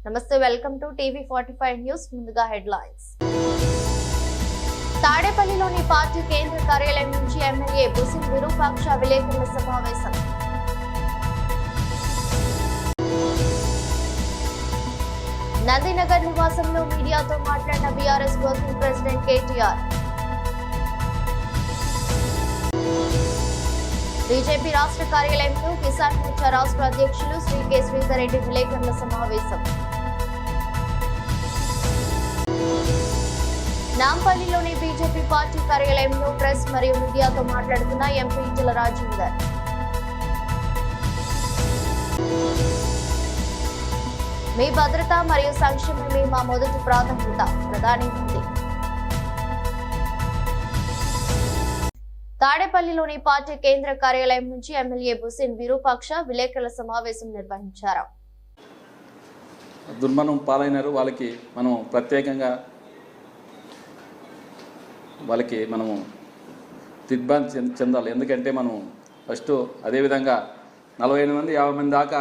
నమస్తే, welcome to TV 45 news. ముందుగా headlines. తాడేపల్లిలోని పార్టీ కేంద్ర కార్యాలయం నుంచి ఎమ్మెల్యే బుసిన్ విరూపాక్ష విలేకరుల సమావేశం. నందినగర్ నివాసంలో మీడియాతో మాట్లాడిన BRS working president KTR. BJP రాష్ట్ర కార్యాలయంలో కిసాన్ మోర్చా రాష్ట్ర అధ్యక్షులు శ్రీ కె శ్రీధర్ రెడ్డి విలేకరుల సమావేశం. నాంపల్లిలోని బీజేపీ పార్టీ కార్యాలయంలో ప్రెస్ మరియు మీడియాతో మాట్లాడుతున్న ఎంపీ ఈటెల రాజేందర్. మీ భద్రత మరియు సంక్షేమమే మా మొదటి ప్రాధాన్యత, ప్రధాని మోదీ. తాడేపల్లిలోని పార్టీ కేంద్ర కార్యాలయం నుంచి ఎమ్మెల్యే బుసిన్ విరూపాక్ష విలేకరుల సమావేశం నిర్వహించారు. దుర్మరణం పాలైనారు. వాళ్ళకి మనము దిగ్భ్రాంతి చెందాలి. ఎందుకంటే మనం ఫస్ట్ అదేవిధంగా 45 మంది 50 మంది దాకా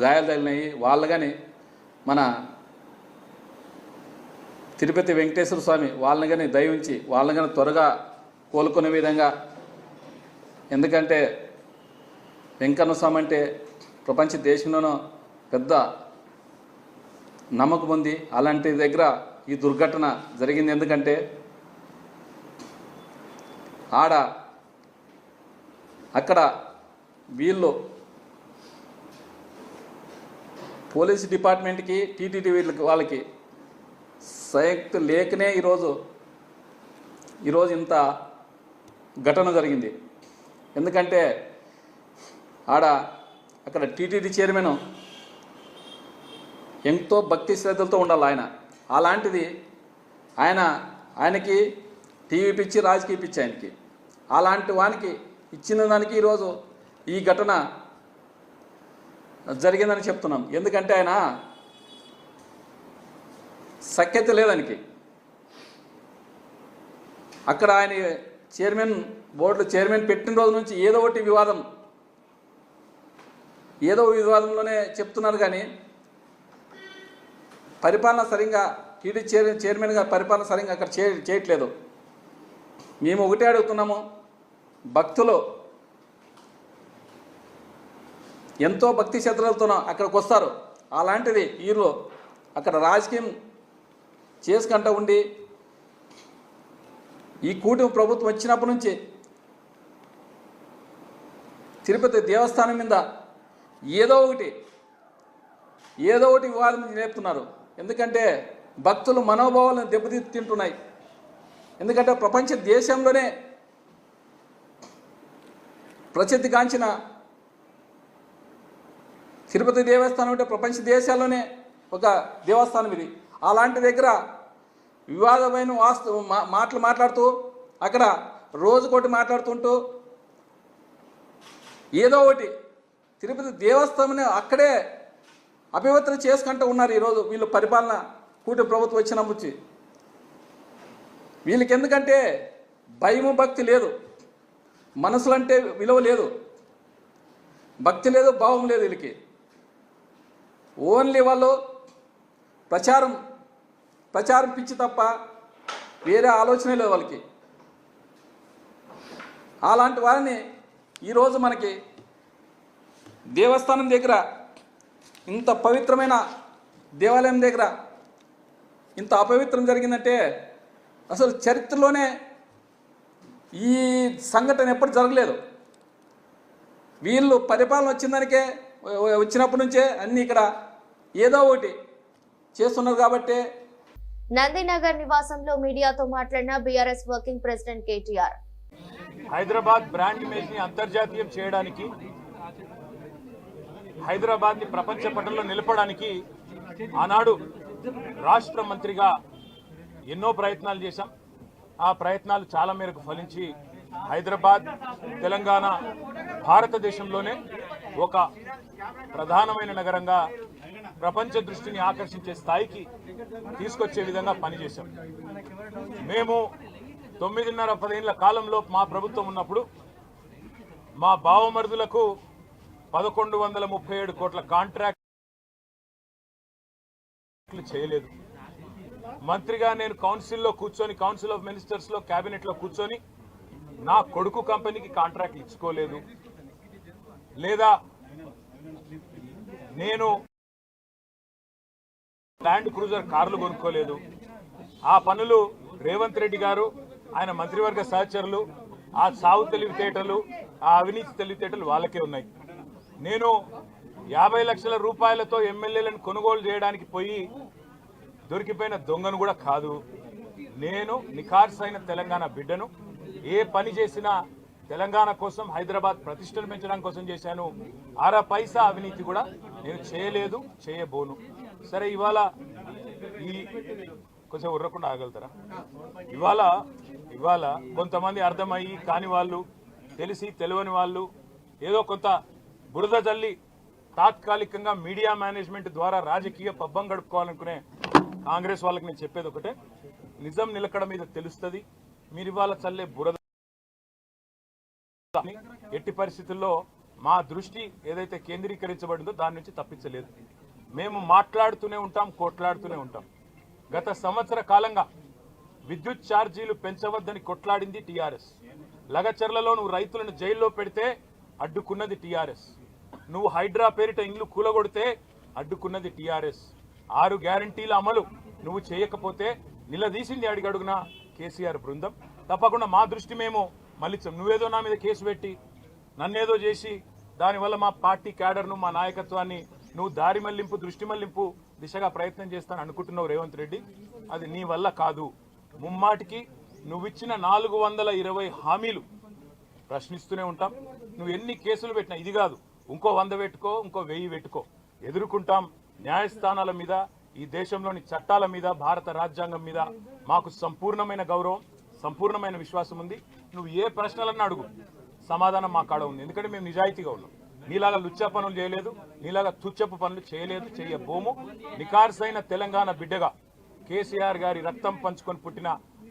గాయాలు తగిలినాయి. వాళ్ళు కానీ మన తిరుపతి వెంకటేశ్వర స్వామి వాళ్ళని కానీ దయ ఉంచి వాళ్ళని కానీ త్వరగా కోలుకునే విధంగా, ఎందుకంటే వెంకన్న స్వామి అంటే ప్రపంచ దేశంలోనూ పెద్ద నమ్మకం ఉంది. అలాంటి దగ్గర ఈ దుర్ఘటన జరిగింది. ఎందుకంటే అక్కడ వీళ్ళు పోలీస్ డిపార్ట్మెంట్కి టీటీడీ వాళ్ళకి సంయుక్త లేకనే ఈరోజు ఇంత ఘటన జరిగింది. ఎందుకంటే అక్కడ టీటీడీ చైర్మన్ ఎంతో భక్తి శ్రద్ధలతో ఉండాలి. అలాంటిది ఆయనకి టీవీ పిచ్చి, రాజకీయ పిచ్చి ఆయనకి. అలాంటి వానికి ఇచ్చిన దానికి ఈరోజు ఈ ఘటన జరిగిందని చెప్తున్నాం. ఎందుకంటే ఆయన సఖ్యత లేదానికి. అక్కడ ఆయన బోర్డు చైర్మన్ పెట్టిన రోజు నుంచి ఏదో వివాదంలోనే చెప్తున్నారు. కానీ పరిపాలన సరిగ్గా టీడీ చైర్మన్గా పరిపాలన సరిగ్గా అక్కడ చేయట్లేదు. మేము ఒకటే అడుగుతున్నాము, భక్తులు ఎంతో భక్తి శ్రద్ధలతో అక్కడికి వస్తారు. అలాంటిది వీళ్ళు అక్కడ రాజకీయం చేసుకుంటూ ఉండి ఈ కూటమి ప్రభుత్వం వచ్చినప్పటి నుంచి తిరుపతి దేవస్థానం మీద ఏదో ఒకటి వివాదం నేర్పుతున్నారు. ఎందుకంటే భక్తులు మనోభావాలను దెబ్బతింటున్నాయి. ఎందుకంటే ప్రపంచ దేశంలోనే ప్రసిద్ధిగాంచిన తిరుపతి దేవస్థానం అంటే ప్రపంచ దేశాల్లోనే ఒక దేవస్థానం ఇది. అలాంటి దగ్గర వివాదమైన మాటలు మాట్లాడుతూ అక్కడ రోజుకోటి మాట్లాడుతుంటూ ఏదో ఒకటి తిరుపతి దేవస్థానం అక్కడే అపవిత్రం చేసుకుంటూ ఉన్నారు. ఈరోజు వీళ్ళు పరిపాలన కూటమి ప్రభుత్వం వచ్చినప్పుడు వీళ్ళకి ఎందుకంటే భయము భక్తి లేదు, మనసులంటే విలువ లేదు, భక్తి లేదు, భావం లేదు. వీళ్ళకి ఓన్లీ వాళ్ళు ప్రచారం పిచ్చి తప్ప వేరే ఆలోచనే లేదు వాళ్ళకి. అలాంటి వారిని ఈరోజు మనకి దేవస్థానం దగ్గర, ఇంత పవిత్రమైన దేవాలయం దగ్గర ఇంత అపవిత్రం జరిగిందంటే అసలు చరిత్రలోనే ఈ సంఘటన ఎప్పుడు జరగలేదు. వీళ్ళు పరిపాలన వచ్చినప్పటి నుంచే అన్నీ ఇక్కడ ఏదో ఒకటి చేస్తున్నారు. కాబట్టి నందినగర్ నివాసంలో మీడియాతో మాట్లాడిన BRS working president KTR. Hyderabad brand image ని అంతర్జాతీయం చేయడానికి, హైదరాబాద్ ని ప్రపంచ పటంలో నిలపడానికి ఆనాడు రాష్ట్ర మంత్రిగా ఎన్నో ప్రయత్నాలు చేశాం. ఆ ప్రయత్నాలు చాలా మేరకు ఫలించి హైదరాబాద్, తెలంగాణ భారతదేశంలోనే ఒక ప్రధానమైన నగరంగా ప్రపంచ దృష్టిని ఆకర్షించే స్థాయికి తీసుకొచ్చే విధంగా పనిచేశాం. మేము 9.5-10 ఏళ్ల కాలంలో మా ప్రభుత్వం ఉన్నప్పుడు మా బావమరుదులకు 1137 కోట్ల కాంట్రాక్ట్లు చేయలేదు. మంత్రిగా నేను కౌన్సిల్లో కూర్చొని, కౌన్సిల్ ఆఫ్ మినిస్టర్స్లో, క్యాబినెట్లో కూర్చొని నా కొడుకు కంపెనీకి కాంట్రాక్ట్లు ఇచ్చుకోలేదు. లేదా నేను ల్యాండ్ క్రూజర్ కార్లు కొనుక్కోలేదు. ఆ పనులు రేవంత్ రెడ్డి గారు, ఆయన మంత్రివర్గ సహచరులు, ఆ సాగు తెలివితేటలు, ఆ అవినీతి తెలివితేటలు వాళ్ళకే ఉన్నాయి. నేను 50 లక్షల రూపాయలతో ఎమ్మెల్యేలను కొనుగోలు చేయడానికి పోయి దొరికిపోయిన దొంగను కూడా కాదు. నేను నిఖార్సైన తెలంగాణ బిడ్డను. ఏ పని చేసినా తెలంగాణ కోసం, హైదరాబాద్ ప్రతిష్టను పెంచడం కోసం చేశాను. అర పైసా అవినీతి కూడా నేను చేయలేదు, చేయబోను. సరే, ఇవాళ ఈ కొంచెం ఉర్రకుండా ఆగలుగుతారా? ఇవాళ కొంతమంది అర్థమయ్యి కాని వాళ్ళు, తెలిసి తెలియని వాళ్ళు ఏదో కొంత బురద జల్లి తాత్కాలికంగా మీడియా మేనేజ్మెంట్ ద్వారా రాజకీయ పబ్బం గడుపుకోవాలనుకునే కాంగ్రెస్ వాళ్ళకి నేను చెప్పేది ఒకటే, నిజం నిలకడ మీద తెలుస్తుంది. మీరు ఇవాళ చల్లే బురద ఎట్టి పరిస్థితుల్లో మా దృష్టి ఏదైతే కేంద్రీకరించబడిందో దాని నుంచి తప్పించలేదు. మేము మాట్లాడుతూనే ఉంటాం, కొట్లాడుతూనే ఉంటాం. గత సంవత్సర కాలంగా విద్యుత్ ఛార్జీలు పెంచవద్దని కొట్లాడింది టీఆర్ఎస్. లగచర్లలో నువ్వు రైతులను జైల్లో పెడితే అడ్డుకున్నది టీఆర్ఎస్. నువ్వు హైడ్రా పేరిట ఇండ్లు కూలగొడితే అడ్డుకున్నది టీఆర్ఎస్. 6 గ్యారంటీల అమలు నువ్వు చేయకపోతే నిలదీసింది అడుగడుగున కేసీఆర్ బృందం. తప్పకుండా మా దృష్టి మేము మళ్ళించాం. నువ్వేదో నా మీద కేసు పెట్టి నన్నేదో చేసి దానివల్ల మా పార్టీ క్యాడర్ను, మా నాయకత్వాన్ని నువ్వు దారి మళ్లింపు, దృష్టి మళ్లింపు దిశగా ప్రయత్నం చేస్తాను అనుకుంటున్నావు రేవంత్ రెడ్డి. అది నీ వల్ల కాదు. ముమ్మాటికి నువ్విచ్చిన 420 హామీలు ప్రశ్నిస్తూనే ఉంటాం. నువ్వు ఎన్ని కేసులు పెట్టినా, ఇది కాదు ఇంకో 100 పెట్టుకో, ఇంకో 1000 పెట్టుకో, ఎదుర్కొంటాం. న్యాయస్థానాల మీద, ఈ దేశంలోని చట్టాల మీద, భారత రాజ్యాంగం మీద మాకు సంపూర్ణమైన గౌరవం, సంపూర్ణమైన విశ్వాసం ఉంది. నువ్వు ఏ ప్రశ్నలన్నా అడుగు, సమాధానం మా కాడ ఉంది. ఎందుకంటే మేము నిజాయితీగా ఉన్నాం. నీలాగా లుచ్చా పనులు చేయలేదు, నీలాగా తుచ్చపు పనులు చేయలేదు, చేయబోము. నికార్సైన తెలంగాణ బిడ్డగా, కేసీఆర్ గారి రక్తం పంచుకొని పుట్టిన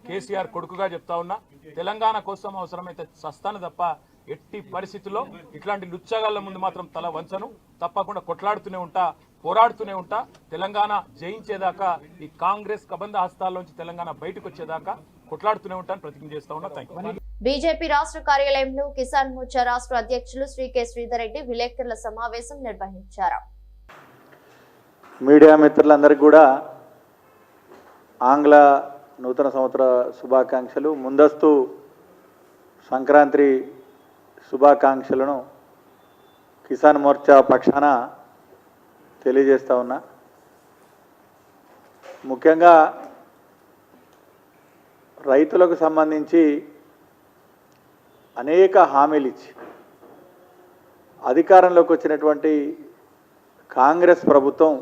కేసీఆర్ కొడుకుగా చెప్తా ఉన్నా, తెలంగాణ కోసం అవసరమైతే చస్తాను తప్ప ఎట్టి పరిస్థితుల్లో ఇట్లాంటి లుచ్చగాళ్ళ ముందు మాత్రం తల వంచను. తప్పకుండా కొట్లాడుతూనే ఉంటా, పోరాడుతూనే ఉంటా. తెలంగాణ జయించేదాకా, ఈ కాంగ్రెస్ కబంధ హస్తాల్లోంచి తెలంగాణ బయటకు వచ్చేదాకా కొట్లాడుతూనే ఉంటాను, ప్రతిజ్ఞ చేస్తా ఉన్నా. Thank you. బీజేపీ రాష్ట్ర కార్యాలయంలో కిసాన్ మోర్చా రాష్ట్ర అధ్యక్షులు శ్రీ కె శ్రీధర్ రెడ్డి విలేకరుల సమావేశం నిర్వహించారు. మీడియా మిత్రులందరికీ కూడా ఆంగ్ల నూతన సంవత్సర శుభాకాంక్షలు, ముందస్తు సంక్రాంతి శుభాకాంక్షలను కిసాన్ మోర్చా పక్షాన తెలియజేస్తా ఉన్నా. ముఖ్యంగా రైతులకు సంబంధించి అనేక హామీలు ఇచ్చి అధికారంలోకి వచ్చినటువంటి కాంగ్రెస్ ప్రభుత్వం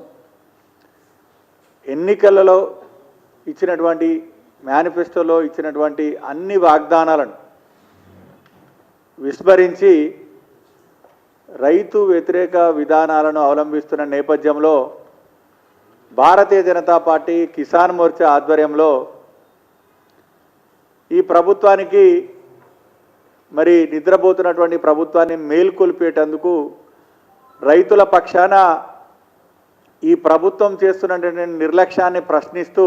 ఎన్నికలలో ఇచ్చినటువంటి మేనిఫెస్టోలో ఇచ్చినటువంటి అన్ని వాగ్దానాలను విస్మరించి రైతు వ్యతిరేక విధానాలను అవలంబిస్తున్న నేపథ్యంలో భారతీయ జనతా పార్టీ కిసాన్ మోర్చా ఆధ్వర్యంలో ఈ ప్రభుత్వానికి, మరి నిద్రపోతున్నటువంటి ప్రభుత్వాన్ని మేల్కొల్పేటందుకు రైతుల పక్షాన ఈ ప్రభుత్వం చేస్తున్నటువంటి నిర్లక్ష్యాన్ని ప్రశ్నిస్తూ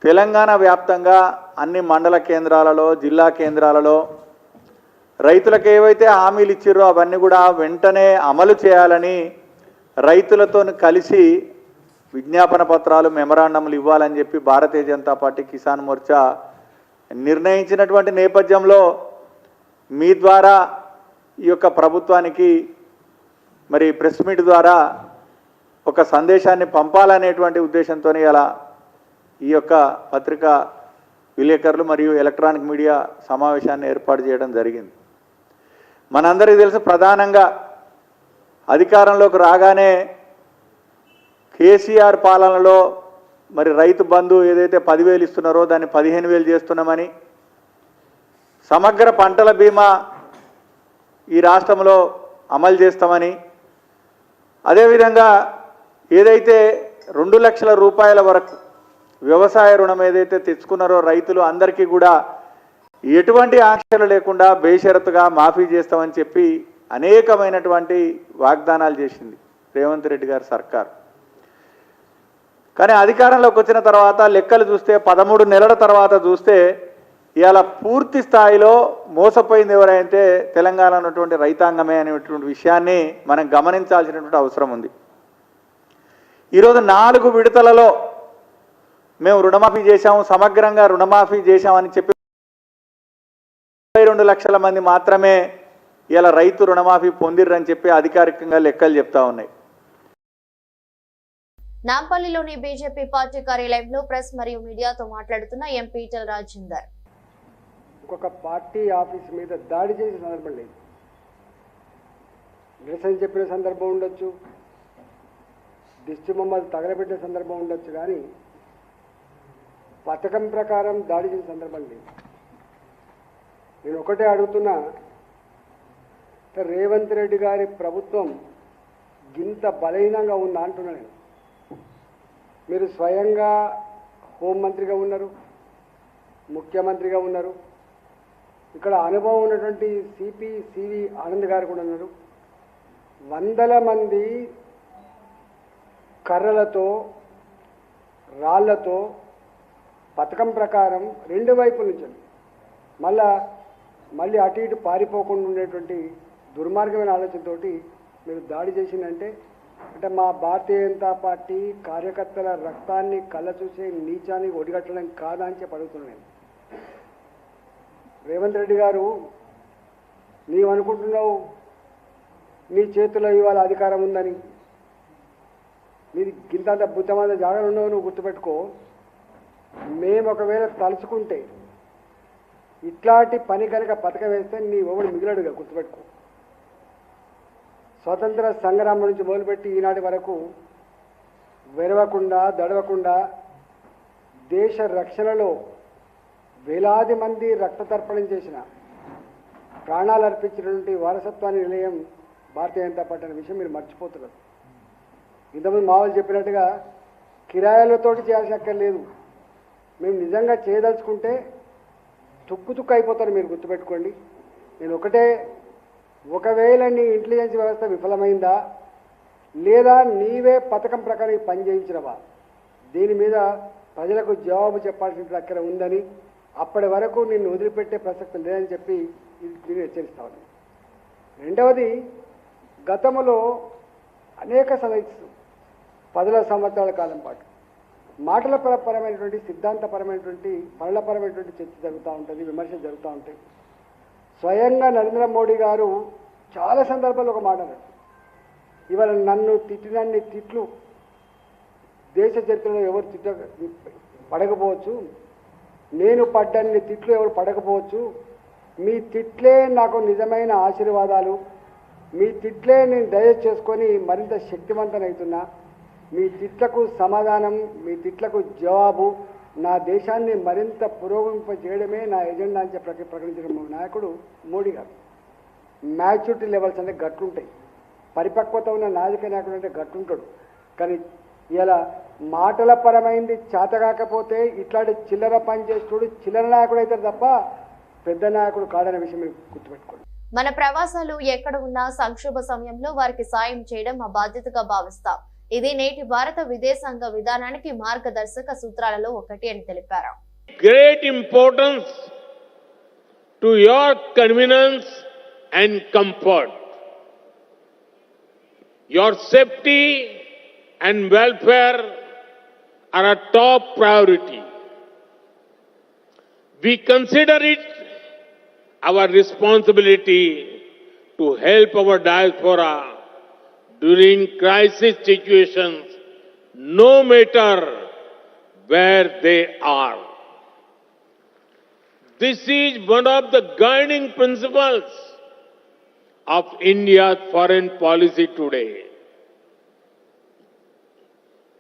తెలంగాణ వ్యాప్తంగా అన్ని మండల కేంద్రాలలో, జిల్లా కేంద్రాలలో రైతులకు ఏవైతే హామీలు ఇచ్చిర్రో అవన్నీ కూడా వెంటనే అమలు చేయాలని రైతులతో కలిసి విజ్ఞాపన పత్రాలు, మెమరాండంలు ఇవ్వాలని చెప్పి భారతీయ జనతా పార్టీ కిసాన్ మోర్చా నిర్ణయించినటువంటి నేపథ్యంలో మీ ద్వారా ఈ యొక్క ప్రభుత్వానికి మరి ప్రెస్ మీట్ ద్వారా ఒక సందేశాన్ని పంపాలనేటువంటి ఉద్దేశంతో అలా ఈ యొక్క పత్రికా విలేకరులు మరియు ఎలక్ట్రానిక్ మీడియా సమావేశాన్ని ఏర్పాటు చేయడం జరిగింది. మనందరికీ తెలుసు, ప్రధానంగా అధికారంలోకి రాగానే కేసీఆర్ పాలనలో మరి రైతు బంధు ఏదైతే 10,000 ఇస్తున్నారో దాన్ని 15,000 చేస్తున్నామని, సమగ్ర పంటల బీమా ఈ రాష్ట్రంలో అమలు చేస్తామని, అదేవిధంగా ఏదైతే 2 లక్షల రూపాయల వరకు వ్యవసాయ రుణం ఏదైతే తెచ్చుకున్నారో రైతులు అందరికీ కూడా ఎటువంటి ఆంక్షలు లేకుండా బేషరతుగా మాఫీ చేస్తామని చెప్పి అనేకమైనటువంటి వాగ్దానాలు చేసింది రేవంత్ రెడ్డి గారి సర్కార్. కానీ అధికారంలోకి వచ్చిన తర్వాత లెక్కలు చూస్తే 13 నెలల తర్వాత చూస్తే ఇవాళ పూర్తి స్థాయిలో మోసపోయింది ఎవరైతే తెలంగాణ ఉన్నటువంటి రైతాంగమే అనేటువంటి విషయాన్ని మనం గమనించాల్సినటువంటి అవసరం ఉంది. ఈరోజు 4 విడతలలో మేము రుణమాఫీ చేశాము, సమగ్రంగా రుణమాఫీ చేశామని చెప్పి 22 లక్షల మంది మాత్రమే ఇలా రైతు రుణమాఫీ పొందిర్రని చెప్పి అధికారికంగా లెక్కలు చెప్తా ఉన్నాయి. నాంపల్లిలోని బీజేపీ పార్టీ కార్యాలయంలో ప్రెస్ మరియు మీడియాతో మాట్లాడుతున్న ఎంపీ ఈటెల రాజేందర్ ఒక పార్టీ ఆఫీస్ మీద దాడి చేసిన సందర్భం లేదు. నిరసన చెప్పిన సందర్భం ఉండొచ్చు, దిష్టి బొమ్మలు తగలబెట్టిన సందర్భం ఉండొచ్చు, కానీ పథకం ప్రకారం దాడి చేసిన సందర్భం లేదు. నేను ఒకటే అడుగుతున్నా, రేవంత్ రెడ్డి గారి ప్రభుత్వం గింత బలహీనంగా ఉందా అంటున్నా నేను. మీరు స్వయంగా హోంమంత్రిగా ఉన్నారు, ముఖ్యమంత్రిగా ఉన్నారు, ఇక్కడ అనుభవం ఉన్నటువంటి సివి ఆనంద్ గారు కూడా ఉన్నారు. వందల మంది కర్రలతో రాళ్లతో పథకం ప్రకారం 2 వైపుల నుంచి మళ్ళీ అటు ఇటు పారిపోకుండా ఉండేటువంటి దుర్మార్గమైన ఆలోచనతో మీరు దాడి చేసిందంటే అంటే మా భారతీయ జనతా పార్టీ కార్యకర్తల రక్తాన్ని కళ్ళ చూసే నీచాన్ని ఒడిగట్టడం కాదా అని చెప్పి అడుగుతున్నాను. రేవంత్ రెడ్డి గారు, నీవనుకుంటున్నావు నీ చేతిలో ఇవాళ అధికారం ఉందని, నీది గింతంత బుద్ధమంత జాగ్రత్త ఉండవు. నువ్వు గుర్తుపెట్టుకో, మేము ఒకవేళ తలుచుకుంటే ఇట్లాంటి పని కనుక పథకం వేస్తే నీ ఎవడు మిగిలడుగా, గుర్తుపెట్టుకో. స్వతంత్ర సంగ్రామం నుంచి మొదలుపెట్టి ఈనాటి వరకు వెరవకుండా దడవకుండా దేశ రక్షణలో వేలాది మంది రక్తతర్పణం చేసిన, ప్రాణాలు అర్పించినటువంటి వారసత్వాన్ని నిలయం భారతీయ జనతా పార్టీ అనే విషయం మీరు మర్చిపోతున్నారు. ఇంతకుముందు మావోలు చెప్పినట్టుగా కిరాయిలతోటి చేయాల్సిన అక్కర్లేదు. మేము నిజంగా చేయదలుచుకుంటే తుక్కు అయిపోతారు, మీరు గుర్తుపెట్టుకోండి. నేను ఒకటే, ఒకవేళ నీ ఇంటెలిజెన్స్ వ్యవస్థ విఫలమైందా లేదా నీవే పథకం ప్రకారం పని చేయించినవా, దీని మీద ప్రజలకు జవాబు చెప్పాల్సిన అక్కడ ఉందని, అప్పటి వరకు నిన్ను వదిలిపెట్టే ప్రసక్తి లేదని చెప్పి దీన్ని హెచ్చరిస్తా ఉన్నాను. రెండవది, గతంలో అనేక 10 సంవత్సరాల కాలం పాటు మాటల పరమైనటువంటి, సిద్ధాంతపరమైనటువంటి, పనులపరమైనటువంటి చర్చ జరుగుతూ ఉంటుంది, విమర్శలు జరుగుతూ ఉంటాయి. స్వయంగా నరేంద్ర మోడీ గారు చాలా సందర్భాల్లో ఒక మాట అన్నారు, ఇవాళ నన్ను తిట్టినన్ని తిట్లు దేశ చరిత్రలో ఎవరు పడకపోవచ్చు, నేను పడ్డన్ని తిట్లు ఎవరు పడకపోవచ్చు, మీ తిట్లే నాకు నిజమైన ఆశీర్వాదాలు, మీ తిట్లే నేను డైజెస్ట్ చేసుకొని మరింత శక్తివంతనవుతున్నా, మీ తిట్లకు సమాధానం, మీ తిట్లకు జవాబు, నా దేశాన్ని మరింత పురోగమింప చేయడమే నా ఎజెండా అని చెప్పి ప్రకటించిన నాయకుడు మోడీ గారు. మ్యాచ్యూరిటీ లెవెల్స్ అంటే గట్టుంటాయి, పరిపక్వత ఉన్న నాయక నాయకుడు అంటే గట్టుంటాడు. కానీ ఇలా మాటల పరమైంది చేతకాకపోతే ఇట్లాంటి చిల్లర పని చేస్తుడు చిల్లర నాయకుడు అవుతారు తప్ప పెద్ద నాయకుడు కాడనే విషయం మీరు గుర్తుపెట్టుకోండి. మన ప్రవాసాలు ఎక్కడ ఉన్నా సంక్షోభ సమయంలో వారికి సాయం చేయడం మా బాధ్యతగా భావిస్తాం. ఇది నేటి భారత విదేశాంగ విధానానికి మార్గదర్శక సూత్రాలలో ఒకటి అని తెలిపారు. Great importance to your convenience and comfort. Your safety and welfare are a top priority. We consider it our responsibility to help our diaspora during crisis situations, no matter where they are. This is one of the guiding principles of India's foreign policy today.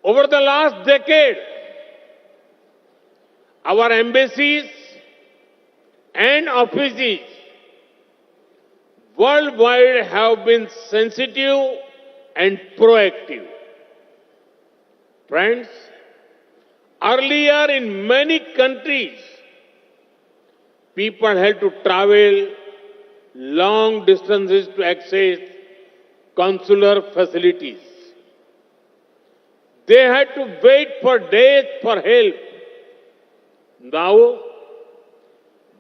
Over the last decade, our embassies and offices worldwide have been sensitive and proactive. Friends, earlier in many countries, people had to travel long distances to access consular facilities. They had to wait for days for help. Now,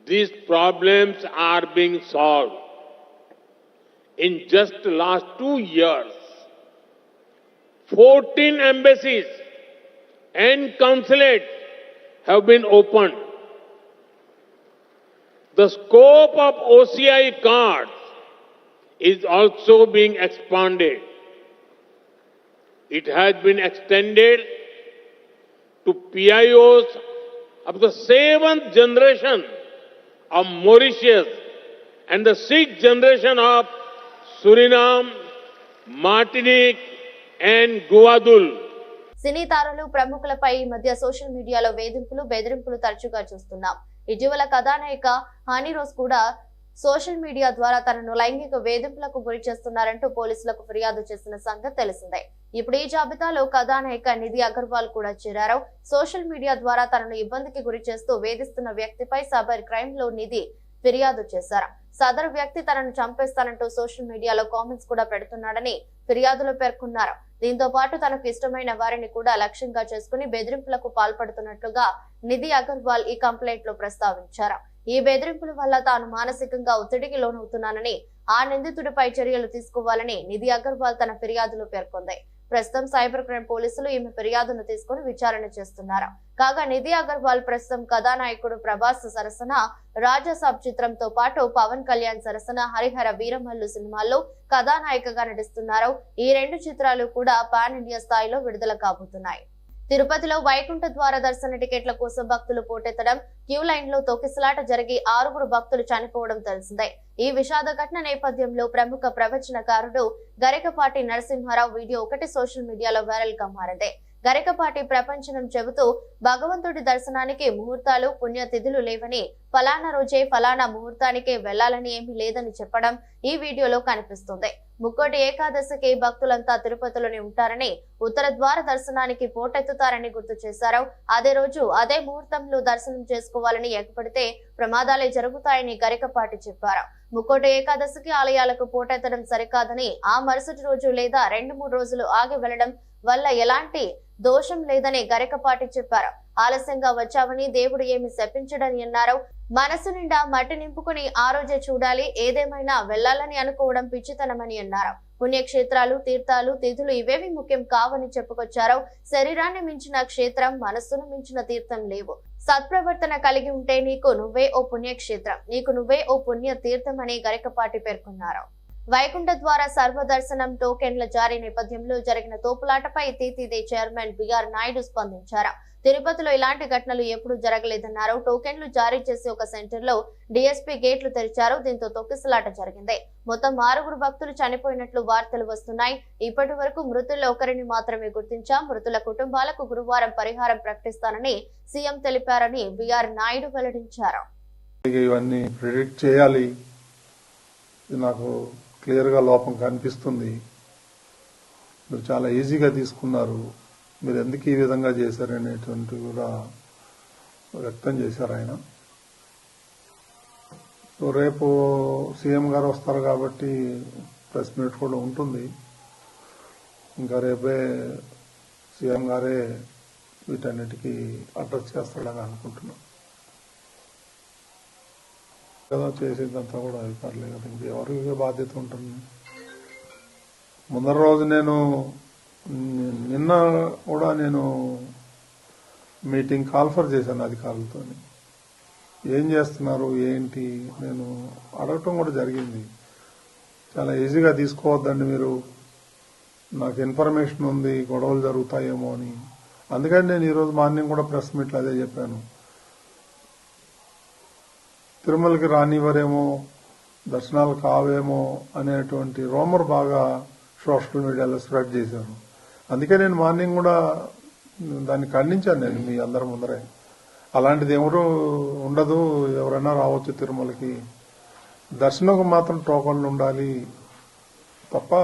these problems are being solved. In just the last 2 years, 14 embassies and consulates have been opened. The scope of OCI cards is also being expanded. It has been extended to PIOs of the 7th generation of Mauritius and the 6th generation of Suriname, Martinique and Guadeloupe. సినీ తారలు ప్రముఖులపై ఈ మధ్య social మీడియాలో వేధింపులు బెదిరింపులు తరచుగా చూస్తున్నాం. ఇటీవల కథానాయిక హనీ రోజ్ కూడా సోషల్ మీడియా ద్వారా తనను లైంగిక వేధింపులకు గురి చేస్తున్నారంటూ పోలీసులకు ఫిర్యాదు చేసిన సంగతి తెలిసిందే. ఇప్పుడు ఈ జాబితాలో కథానాయిక నిధి అగర్వాల్ కూడా చేరారు. సోషల్ మీడియా ద్వారా తనను ఇబ్బందికి గురి చేస్తూ వేధిస్తున్న వ్యక్తిపై సైబర్ క్రైమ్ లో నిధి ఫిర్యాదు చేశారు. సదరు వ్యక్తి తనను చంపేస్తానంటూ సోషల్ మీడియాలో కామెంట్స్ కూడా పెడుతున్నాడని ఫిర్యాదులో పేర్కొన్నారు. దీంతో పాటు తనకు ఇష్టమైన వారిని కూడా లక్ష్యంగా చేసుకుని బెదిరింపులకు పాల్పడుతున్నట్లుగా నిధి అగర్వాల్ ఈ కంప్లైంట్ లో ప్రస్తావించారు. ఈ బెదిరింపుల వల్ల తాను మానసికంగా ఒత్తిడికి లోనవుతున్నానని, ఆ నిందితుడిపై చర్యలు తీసుకోవాలని నిధి అగర్వాల్ తన ఫిర్యాదులో పేర్కొంది. ప్రస్తుతం సైబర్ క్రైమ్ పోలీసులు ఈమె ఫిర్యాదును తీసుకుని విచారణ చేస్తున్నారు. కాగా నిధి అగర్వాల్ ప్రస్తుతం కథానాయకుడు ప్రభాస్ సరసన రాజాసాబ్ చిత్రంతో పాటు పవన్ కళ్యాణ్ సరసన హరిహర వీరమల్లు సినిమాల్లో కథానాయికగా నటిస్తున్నారు. ఈ 2 చిత్రాలు కూడా పాన్ ఇండియా స్థాయిలో విడుదల కాబోతున్నాయి. తిరుపతిలో వైకుంఠ ద్వార దర్శన టికెట్ల కోసం భక్తులు పోటెత్తడం, క్యూ లైన్ లో తొక్కిసలాట జరిగి 6 భక్తులు చనిపోవడం తెలిసిందే. ఈ విషాద ఘటన నేపథ్యంలో ప్రముఖ ప్రవచనకారుడు గరికపాటి నరసింహారావు వీడియో ఒకటి సోషల్ మీడియాలో వైరల్ గా మారింది. గరికపాటి ప్రపంచనం చెబుతూ భగవంతుడి దర్శనానికి ముహూర్తాలు పుణ్యతిథులు లేవని, ఫలానా రోజే ఫలానా ముహూర్తానికే వెళ్లాలని ఏమీ లేదని చెప్పడం ఈ వీడియోలో కనిపిస్తుంది. ముక్కోటి ఏకాదశికి భక్తులంతా తిరుపతిలోనే ఉంటారని, ఉత్తర ద్వార దర్శనానికి పోటెత్తుతారని గుర్తు చేశారు. అదే రోజు అదే ముహూర్తంలో దర్శనం చేసుకోవాలని ఎగపడితే ప్రమాదాలే జరుగుతాయని గరికపాటి చెప్పారు. ముక్కోటి ఏకాదశికి ఆలయాలకు పోటెత్తడం సరికాదని, ఆ మరుసటి రోజు లేదా 2-3 రోజులు ఆగి వెళ్లడం వల్ల ఎలాంటి దోషం లేదని గరికపాటి చెప్పారు. ఆలస్యంగా వచ్చావని దేవుడు ఏమి శపించడని అన్నారు. మనసు నిండా మట్టి నింపుకుని ఆ రోజే చూడాలి, ఏదేమైనా వెళ్లాలని అనుకోవడం పిచ్చితనమని అన్నారు. పుణ్యక్షేత్రాలు, తీర్థాలు, తిథులు ఇవేవి ముఖ్యం కావని చెప్పుకొచ్చారు. శరీరాన్ని మించిన క్షేత్రం, మనస్సును మించిన తీర్థం లేవు. సత్ప్రవర్తన కలిగి ఉంటే నీకు నువ్వే ఓ పుణ్యక్షేత్రం, నీకు నువ్వే ఓ పుణ్య తీర్థం అని గరికపాటి పేర్కొన్నారు. వైకుంఠ ద్వార సర్వదర్శనం టోకెన్ల జారీ నేపథ్యంలో జరిగిన తోపులాటపై టీటీడీ చైర్మన్ బిఆర్ నాయుడు స్పందించారు. తిరుపతిలో ఇలాంటి ఘటనలు ఎప్పుడూ జరగలేదన్నారు. టోకెన్లు జారీ చేసి ఒక సెంటర్ లో డీఎస్పీ గేట్లు తెరిచారు. దీంతో తొక్కిసలాట జరిగింది. మొత్తం 6 భక్తులు చనిపోయినట్లు వార్తలు వస్తున్నాయి. ఇప్పటి వరకు మృతుల్లో ఒకరిని మాత్రమే గుర్తించాం. మృతుల కుటుంబాలకు గురువారం పరిహారం ప్రకటిస్తానని సీఎం తెలిపారని బిఆర్ నాయుడు వెల్లడించారు. ఇవన్నీ ప్రిడిక్ట్ చేయాలి, నాకు క్లియర్గా లోపం కనిపిస్తుంది. మీరు చాలా ఈజీగా తీసుకున్నారు, మీరు ఎందుకు ఈ విధంగా చేశారనేటువంటి కూడా వ్యక్తం చేశారు ఆయన. సో రేపు సీఎం గారు వస్తారు కాబట్టి ప్రెస్ మీట్ కూడా ఉంటుంది. ఇంకా రేపే సీఎం గారే వీటన్నిటికీ అడ్రస్ చేస్తాడని అనుకుంటున్నాం. కదా చేసేదంతా కూడా అధికారులే కదా, ఇంకెవరికి బాధ్యత ఉంటుంది. ముందర రోజు నిన్న కూడా నేను మీటింగ్ కాల్ఫర్ చేశాను అధికారులతో. ఏం చేస్తున్నారు ఏంటి నేను అడగటం కూడా జరిగింది. చాలా ఈజీగా తీసుకోవద్దండి మీరు, నాకు ఇన్ఫర్మేషన్ ఉంది గొడవలు జరుగుతాయేమో అని. అందుకని నేను ఈరోజు మార్నింగ్ కూడా ప్రెస్ మీట్లో అదే చెప్పాను. తిరుమలకి రానివ్వరేమో, దర్శనాలు కావేమో అనేటువంటి రూమర్ బాగా సోషల్ మీడియాలో స్ప్రెడ్ చేశారు. అందుకే నేను మార్నింగ్ కూడా దాన్ని ఖండించాను. నేను మీ అందరి ముందరే అలాంటిది ఎవరు ఉండదు, ఎవరైనా రావచ్చు తిరుమలకి, దర్శనంకు మాత్రం టోకన్లు ఉండాలి తప్ప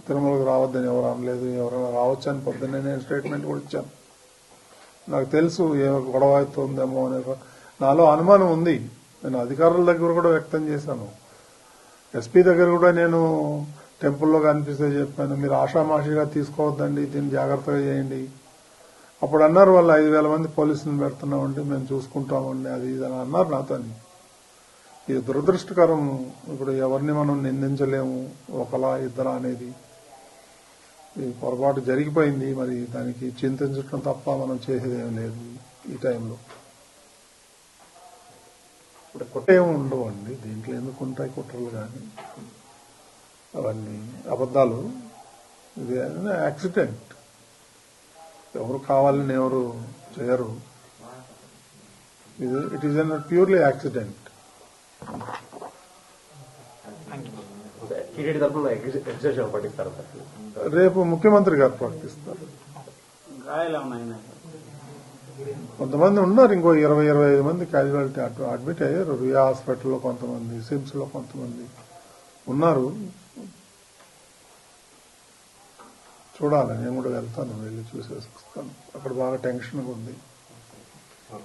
తిరుమలకు రావద్దని ఎవరు అనలేదు. ఎవరైనా రావచ్చు అని పొద్దున్నే నేను స్టేట్మెంట్ కూడా ఇచ్చాను. నాకు తెలుసు ఏ గొడవ అవుతుందేమో అనే నాలో అనుమానం ఉంది. నేను అధికారుల దగ్గర కూడా వ్యక్తం చేశాను. ఎస్పీ దగ్గర కూడా నేను టెంపుల్లో కనిపిస్తే చెప్పాను, మీరు ఆషామాషిగా తీసుకోవద్దండి, దీన్ని జాగ్రత్తగా చేయండి. అప్పుడు అన్నారు వాళ్ళు 5,000 మంది పోలీసులను పెడుతున్నామండి, మేము చూసుకుంటామండి, అది ఇది అని అన్నారు నాతో. ఇది దురదృష్టకరం. ఇప్పుడు ఎవరిని మనం నిందించలేము, ఒకలా ఇద్దరా అనేది. ఈ పొరపాటు జరిగిపోయింది, మరి దానికి చింతించడం తప్ప మనం చేసేదేం లేదు ఈ టైంలో. ఏమి ఉండవండి దీంట్లో, ఎందుకు ఉంటాయి కుట్రలు కానీ అవన్నీ అబద్ధాలు. ఇది యాక్సిడెంట్, ఎవరు కావాలని ఎవరు చేయరు. It is an purely accident. రేపు ముఖ్యమంత్రి గారు ప్రకటిస్తారు. కొంతమంది ఉన్నారు, ఇంకో 20-25 మంది క్యాజువాలిటీ అడ్మిట్ అయ్యారు. రియా హాస్పిటల్లో కొంతమంది, సిమ్స్ లో కొంతమంది ఉన్నారు. చూడాలి, నేను కూడా వెళ్తాను, వెళ్ళి చూసేసి వస్తాను. అక్కడ బాగా టెన్షన్గా ఉంది,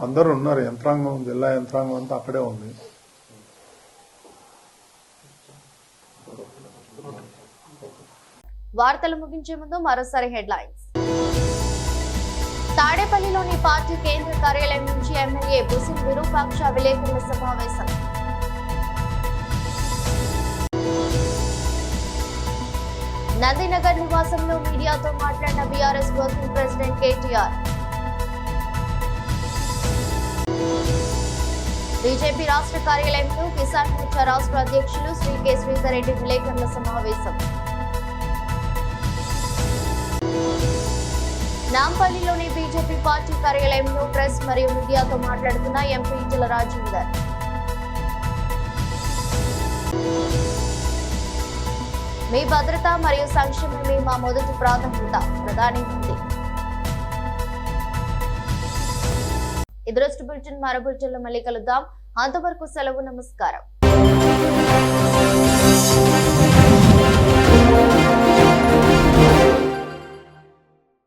అందరూ ఉన్నారు, యంత్రాంగం, జిల్లా యంత్రాంగం అంతా అక్కడే ఉంది. వార్తలు ముగించే ముందు మరోసారి హెడ్లైన్స్. తాడేపల్లిలోని పార్టీ కేంద్ర కార్యాలయం నుంచి ఎమ్మెల్యే బుసిం విరూపాక్ష విలేకరుల సమావేశం. నందినగర్ నివాసంలో మీడియాతో మాట్లాడిన BRS working president KTR. BJP రాష్ట్ర కార్యాలయంలో కిసాన్ మోర్చా రాష్ట్ర అధ్యక్షులు శ్రీ కె శ్రీధర్ రెడ్డి విలేకరుల సమావేశం. నాంపల్లిలోని బీజేపీ పార్టీ కార్యాలయంలో ప్రెస్ మరియు మీడియాతో మాట్లాడుతున్న ఎంపీ ఈటెల రాజేందర్. మీ భద్రత మరియు సంక్షేమమే మా మొదటి ప్రాధాన్యత, ప్రధాని మోదీ. ఈ దృష్టి బులెటిన్ మరో బులెటిన్లో మళ్ళీ కలుద్దాం. అంతవరకు సెలవు, నమస్కారం.